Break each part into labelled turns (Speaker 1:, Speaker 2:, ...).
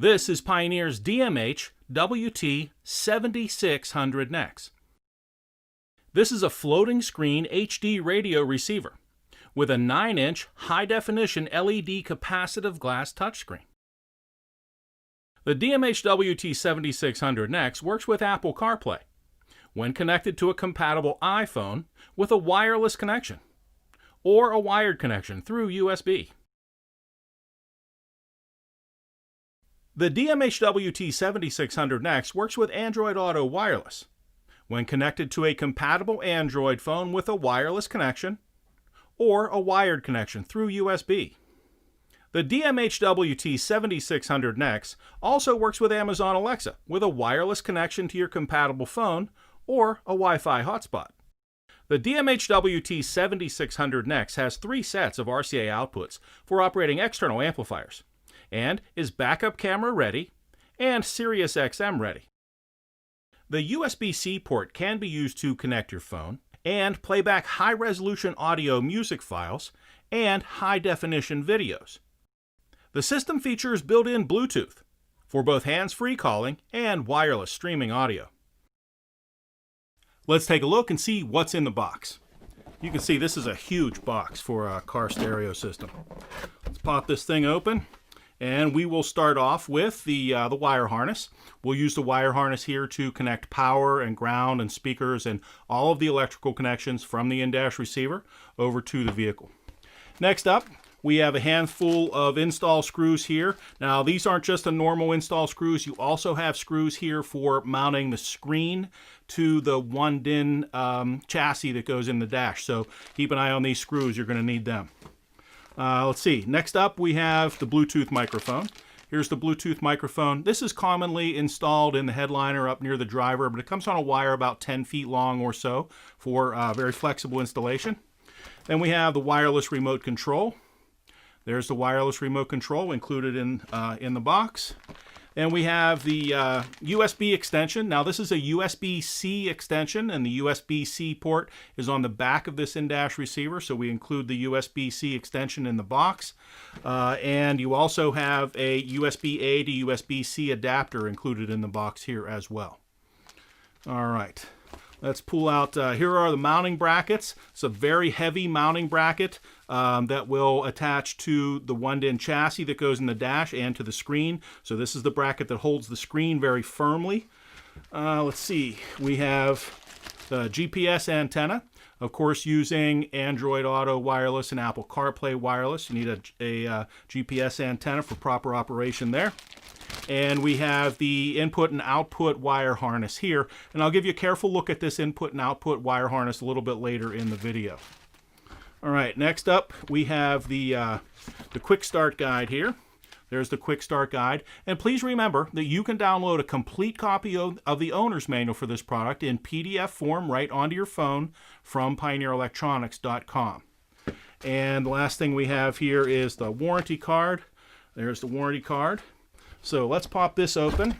Speaker 1: This is Pioneer's DMH WT7600NEX. This is a floating screen HD radio receiver with a 9-inch high-definition LED capacitive glass touchscreen. The DMH WT7600NEX works with Apple CarPlay when connected to a compatible iPhone with a wireless connection or a wired connection through USB. The DMH WT7600NEX works with Android Auto Wireless when connected to a compatible Android phone with a wireless connection or a wired connection through USB. The DMH WT7600NEX also works with Amazon Alexa with a wireless connection to your compatible phone or a Wi-Fi hotspot. The DMH WT7600NEX has 3 sets of RCA outputs for operating external amplifiers and is backup camera ready and Sirius XM ready. The USB-C port can be used to connect your phone and play back high-resolution audio music files and high-definition videos. The system features built-in Bluetooth for both hands-free calling and wireless streaming audio. Let's take a look and see what's in the box. You can see this is a huge box for a car stereo system. Let's pop this thing open. And we will start off with the wire harness. We'll use the wire harness here to connect power and ground and speakers and all of the electrical connections from the in-dash receiver over to the vehicle. Next up, we have a handful of install screws here. Now, these aren't just the normal install screws. You also have screws here for mounting the screen to the 1-DIN chassis that goes in the dash. So keep an eye on these screws. You're going to need them. Let's see. Next up, we have the Bluetooth microphone. Here's the Bluetooth microphone. This is commonly installed in the headliner up near the driver, but it comes on a wire about 10 feet long or so for very flexible installation. Then we have the wireless remote control. There's the wireless remote control included in the box. And we have the USB extension. Now, this is a USB-C extension, and the USB-C port is on the back of this in-dash receiver, so we include the USB-C extension in the box. And you also have a USB-A to USB-C adapter included in the box here as well. All right. Let's pull out, here are the mounting brackets. It's a very heavy mounting bracket that will attach to the 1-DIN chassis that goes in the dash and to the screen. So this is the bracket that holds the screen very firmly. Let's see, we have the GPS antenna. Of course, using Android Auto Wireless and Apple CarPlay Wireless, you need a GPS antenna for proper operation there. And we have the input and output wire harness here. And I'll give you a careful look at this input and output wire harness a little bit later in the video. All right, next up we have the quick start guide here. There's the quick start guide. And please remember that you can download a complete copy of the owner's manual for this product in PDF form right onto your phone from pioneerelectronics.com. And the last thing we have here is the warranty card. There's the warranty card. So let's pop this open,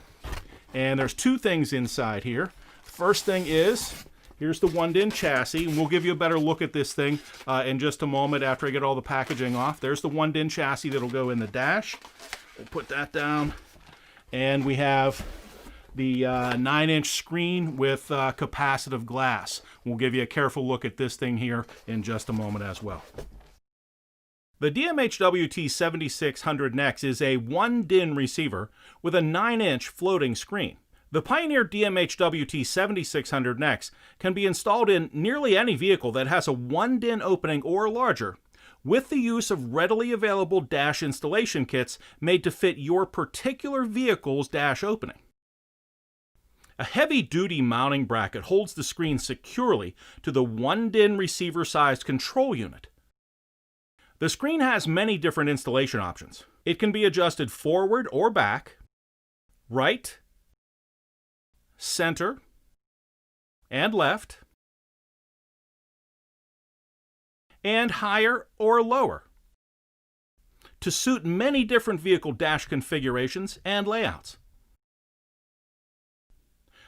Speaker 1: and there's 2 things inside here. First thing is, here's the 1-DIN chassis, and we'll give you a better look at this thing in just a moment after I get all the packaging off. There's the 1-DIN chassis that'll go in the dash. We'll put that down, and we have the 9-inch screen with capacitive glass. We'll give you a careful look at this thing here in just a moment as well. The DMH WT7600NEX is a 1-DIN receiver with a 9-inch floating screen. The Pioneer DMH WT7600NEX can be installed in nearly any vehicle that has a 1-DIN opening or larger, with the use of readily available dash installation kits made to fit your particular vehicle's dash opening. A heavy-duty mounting bracket holds the screen securely to the 1-DIN receiver-sized control unit. The screen has many different installation options. It can be adjusted forward or back, right, center, and left, and higher or lower to suit many different vehicle dash configurations and layouts.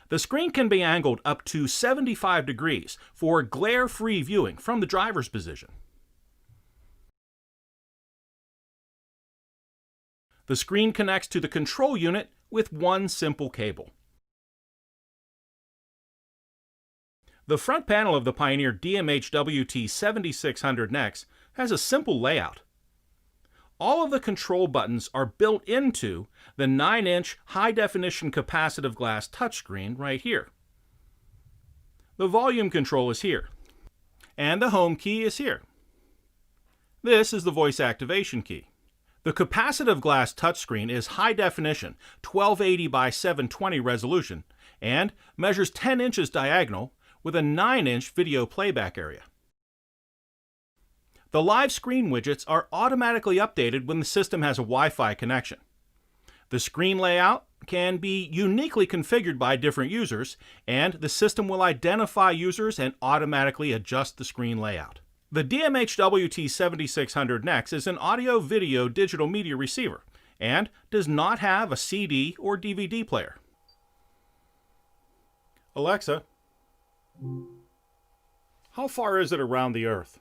Speaker 1: The screen can be angled up to 75 degrees for glare-free viewing from the driver's position. The screen connects to the control unit with one simple cable. The front panel of the Pioneer DMH WT7600NEX has a simple layout. All of the control buttons are built into the 9-inch high-definition capacitive glass touchscreen right here. The volume control is here, and the home key is here. This is the voice activation key. The capacitive glass touchscreen is high-definition 1280 by 720 resolution and measures 10 inches diagonal with a 9-inch video playback area. The live screen widgets are automatically updated when the system has a Wi-Fi connection. The screen layout can be uniquely configured by different users, and the system will identify users and automatically adjust the screen layout. The DMH WT7600NEX is an audio-video digital media receiver and does not have a CD or DVD player. Alexa, how far is it around the Earth?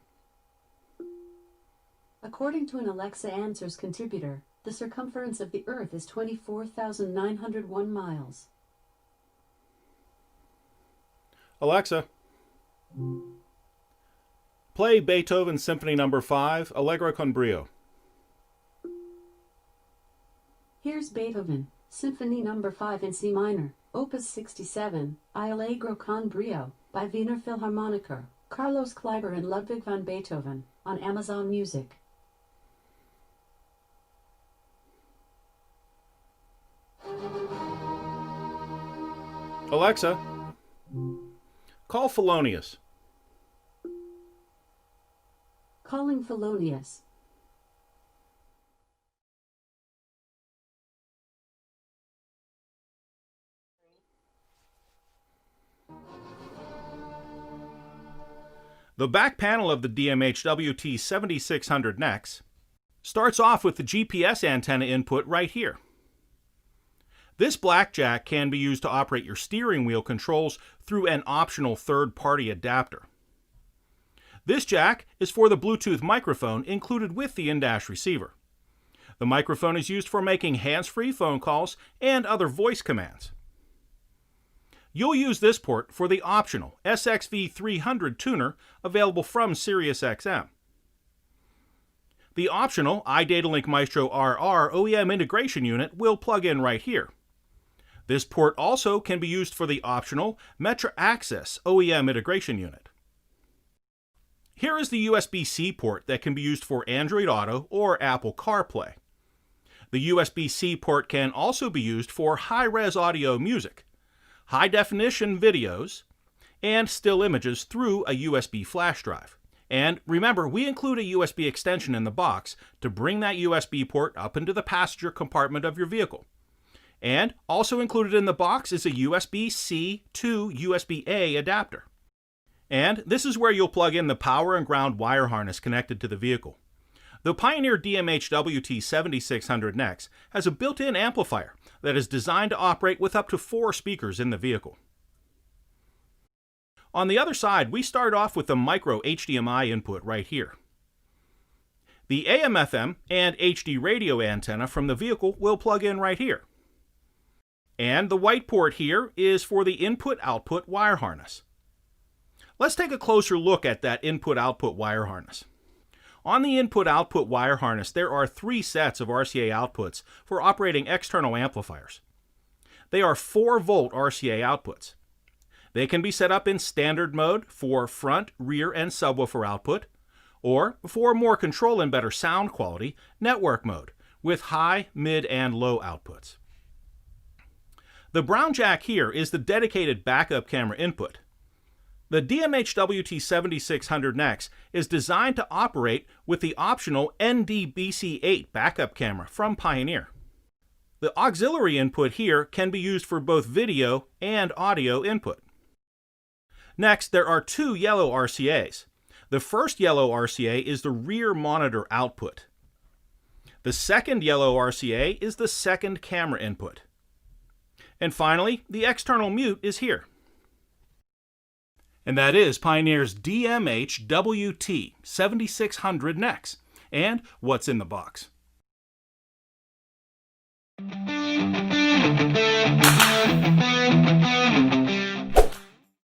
Speaker 2: According to an Alexa Answers contributor, the circumference of the Earth is 24,901 miles.
Speaker 1: Alexa, play Beethoven Symphony No. 5, Allegro con brio.
Speaker 2: Here's Beethoven, Symphony No. 5 in C minor, Opus 67, I Allegro con brio, by Wiener Philharmoniker, Carlos Kleiber and Ludwig van Beethoven, on Amazon Music.
Speaker 1: Alexa, call Felonious.
Speaker 2: Calling Felonious.
Speaker 1: The back panel of the DMH WT7600NEX starts off with the GPS antenna input right here. This black jack can be used to operate your steering wheel controls through an optional third-party adapter. This jack is for the Bluetooth microphone included with the in-dash receiver. The microphone is used for making hands-free phone calls and other voice commands. You'll use this port for the optional SXV300 tuner available from SiriusXM. The optional iDataLink Maestro RR OEM integration unit will plug in right here. This port also can be used for the optional Metra Access OEM integration unit. Here is the USB-C port that can be used for Android Auto or Apple CarPlay. The USB-C port can also be used for high-res audio music, high-definition videos, and still images through a USB flash drive. And remember, we include a USB extension in the box to bring that USB port up into the passenger compartment of your vehicle. And also included in the box is a USB-C to USB-A adapter. And this is where you'll plug in the power and ground wire harness connected to the vehicle. The Pioneer DMH WT7600NEX has a built-in amplifier that is designed to operate with up to 4 speakers in the vehicle. On the other side, we start off with the micro HDMI input right here. The AM/FM and HD radio antenna from the vehicle will plug in right here. And the white port here is for the input-output wire harness. Let's take a closer look at that input-output wire harness. On the input-output wire harness, there are 3 sets of RCA outputs for operating external amplifiers. They are 4-volt RCA outputs. They can be set up in standard mode for front, rear, and subwoofer output, or for more control and better sound quality, network mode with high, mid, and low outputs. The brown jack here is the dedicated backup camera input. The DMH WT7600NEX is designed to operate with the optional ND-BC8 backup camera from Pioneer. The auxiliary input here can be used for both video and audio input. Next, there are 2 yellow RCAs. The first yellow RCA is the rear monitor output. The second yellow RCA is the second camera input. And finally, the external mute is here. And that is Pioneer's DMH WT7600NEX and what's in the box.